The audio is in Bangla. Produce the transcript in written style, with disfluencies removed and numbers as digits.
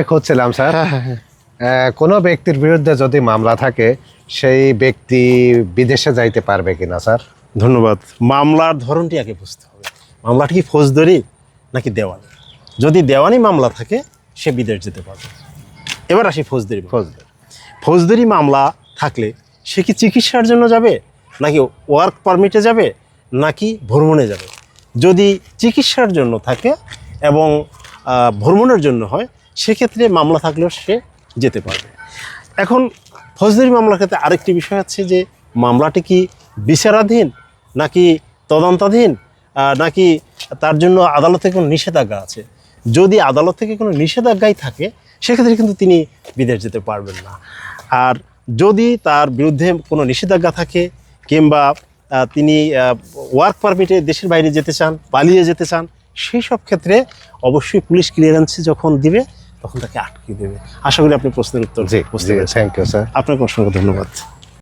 হচ্ছিলাম স্যার, কোনো ব্যক্তির বিরুদ্ধে যদি মামলা থাকে সেই ব্যক্তি বিদেশে যাইতে পারবে কিনা স্যার? ধন্যবাদ। মামলার ধরনটি আগে বুঝতে হবে। মামলাটি কি ফৌজদারি নাকি দেওয়ানি? যদি দেওয়ানি মামলা থাকে সে বিদেশ যেতে পারবে। এবার আসি ফৌজদারি। ফৌজদারি মামলা থাকলে সে কি চিকিৎসার জন্য যাবে, নাকি ওয়ার্ক পারমিটে যাবে, নাকি ভ্রমণে যাবে? যদি চিকিৎসার জন্য থাকে এবং ভ্রমণের জন্য হয়, সেক্ষেত্রে মামলা থাকলেও সে যেতে পারবে। এখন ফৌজদারি মামলার ক্ষেত্রে আরেকটি বিষয় আছে যে মামলাটি কি বিচারাধীন নাকি তদন্তাধীন, নাকি তার জন্য আদালত থেকে কোনো নিষেধাজ্ঞা আছে। যদি আদালত থেকে কোনো নিষেধাজ্ঞাই থাকে সেক্ষেত্রে কিন্তু তিনি বিদেশ যেতে পারবেন না। আর যদি তার বিরুদ্ধে কোনো নিষেধাজ্ঞা থাকে কিংবা তিনি ওয়ার্ক পারমিটে দেশের বাইরে যেতে চান, পালিয়ে যেতে চান, সেই সব ক্ষেত্রে অবশ্যই পুলিশ ক্লিয়ারেন্সে যখন দিবে তখন তাকে আটকে দেবে। আশা করি আপনি প্রশ্নের উত্তর জি, বুঝতে পেরেছেন। Thank you sir. আপনাকে অসংখ্য ধন্যবাদ।